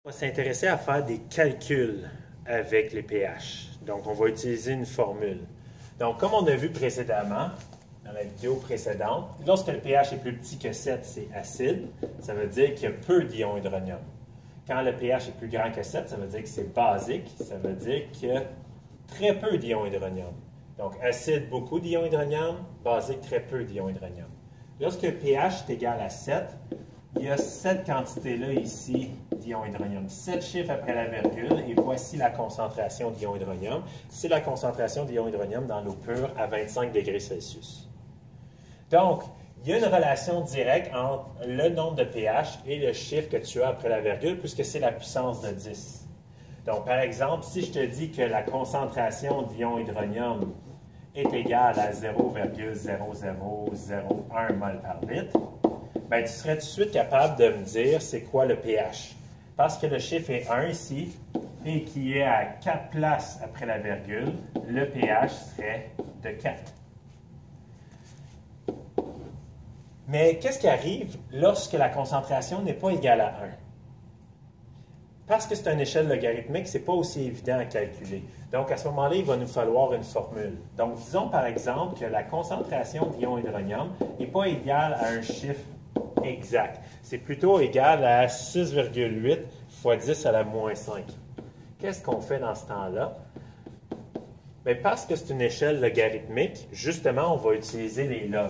On va s'intéresser à faire des calculs avec les pH. Donc, on va utiliser une formule. Donc, comme on a vu précédemment, dans la vidéo précédente, lorsque le pH est plus petit que 7, c'est acide. Ça veut dire qu'il y a peu d'ions hydronium. Quand le pH est plus grand que 7, ça veut dire que c'est basique. Ça veut dire qu'il y a très peu d'ions hydronium. Donc, acide, beaucoup d'ions hydronium. Basique, très peu d'ions hydronium. Lorsque le pH est égal à 7, il y a cette quantité-là ici d'ions hydronium. 7 chiffres après la virgule, et voici la concentration d'ions hydronium. C'est la concentration d'ions hydronium dans l'eau pure à 25 degrés Celsius. Donc, il y a une relation directe entre le nombre de pH et le chiffre que tu as après la virgule, puisque c'est la puissance de 10. Donc, par exemple, si je te dis que la concentration d'ions hydronium est égale à 0,0001 mol par litre, bien, tu serais tout de suite capable de me dire c'est quoi le pH. Parce que le chiffre est 1 ici et qui est à 4 places après la virgule, le pH serait de 4. Mais qu'est-ce qui arrive lorsque la concentration n'est pas égale à 1? Parce que c'est une échelle logarithmique, ce n'est pas aussi évident à calculer. Donc, à ce moment-là, il va nous falloir une formule. Donc, disons par exemple que la concentration d'ions hydronium n'est pas égale à un chiffre exact. C'est plutôt égal à 6,8 fois 10 à la moins 5. Qu'est-ce qu'on fait dans ce temps-là? Bien, parce que c'est une échelle logarithmique, justement, on va utiliser les logs.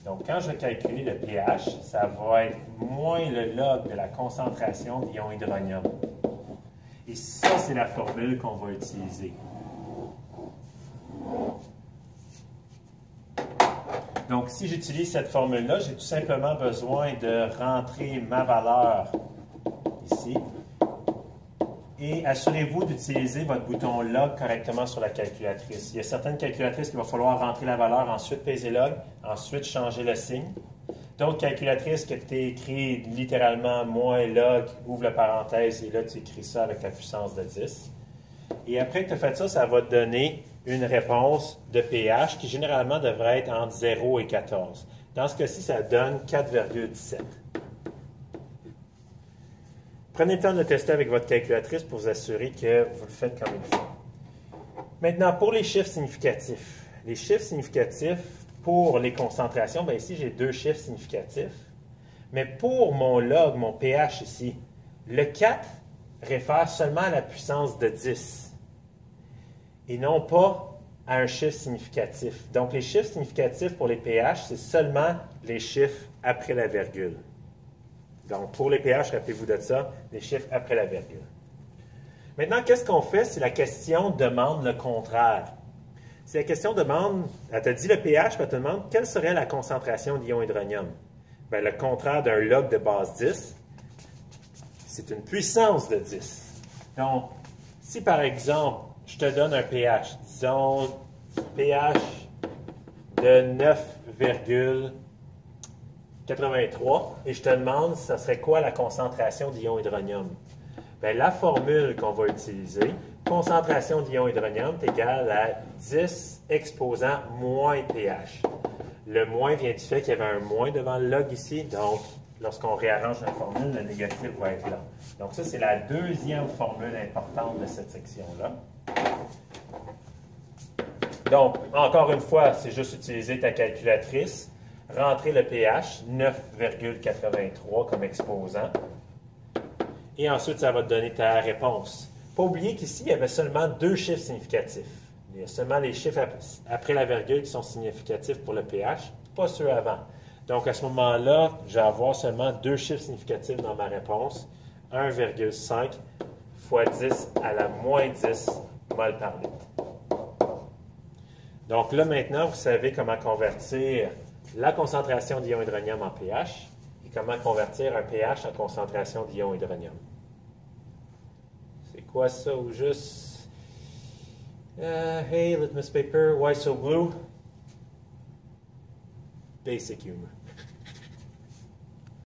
Donc, quand je vais calculer le pH, ça va être moins le log de la concentration d'ions hydronium. Et ça, c'est la formule qu'on va utiliser. Donc, si j'utilise cette formule-là, j'ai tout simplement besoin de rentrer ma valeur ici. Et assurez-vous d'utiliser votre bouton log correctement sur la calculatrice. Il y a certaines calculatrices qu'il va falloir rentrer la valeur, ensuite peser log, ensuite changer le signe. D'autres calculatrices que tu écris littéralement moins log, ouvre la parenthèse et là tu écris ça avec la puissance de 10. Et après que tu as fait ça, ça va te donner une réponse de pH qui généralement devrait être entre 0 et 14. Dans ce cas-ci, ça donne 4,17. Prenez le temps de tester avec votre calculatrice pour vous assurer que vous le faites comme il faut. Maintenant, pour les chiffres significatifs. Les chiffres significatifs pour les concentrations, bien ici, j'ai deux chiffres significatifs. Mais pour mon log, mon pH ici, le 4 réfère seulement à la puissance de 10 et non pas à un chiffre significatif. Donc, les chiffres significatifs pour les pH, c'est seulement les chiffres après la virgule. Donc, pour les pH, rappelez-vous de ça, les chiffres après la virgule. Maintenant, qu'est-ce qu'on fait si la question demande le contraire? Si la question demande, elle te dit le pH, puis elle te demande quelle serait la concentration d'ions hydronium? Bien, le contraire d'un log de base 10, c'est une puissance de 10. Donc, si par exemple, je te donne un pH, disons pH de 9,83 et je te demande ça serait quoi la concentration d'ions hydronium? Bien, la formule qu'on va utiliser, concentration d'ions hydronium est égale à 10 exposant moins pH. Le moins vient du fait qu'il y avait un moins devant le log ici, donc lorsqu'on réarrange la formule, le négatif va être là. Donc ça, c'est la deuxième formule importante de cette section-là. Donc, encore une fois, c'est juste utiliser ta calculatrice, rentrer le pH, 9,83 comme exposant, et ensuite, ça va te donner ta réponse. Pas oublier qu'ici, il y avait seulement deux chiffres significatifs. Il y a seulement les chiffres après la virgule qui sont significatifs pour le pH, pas ceux avant. Donc, à ce moment-là, je vais avoir seulement deux chiffres significatifs dans ma réponse, 1,5 fois 10 à la moins 10 mol par litre. Donc là, maintenant, vous savez comment convertir la concentration d'ions hydronium en pH et comment convertir un pH en concentration d'ions hydronium. C'est quoi ça ou juste... hey, litmus paper, why so blue? Basic humor.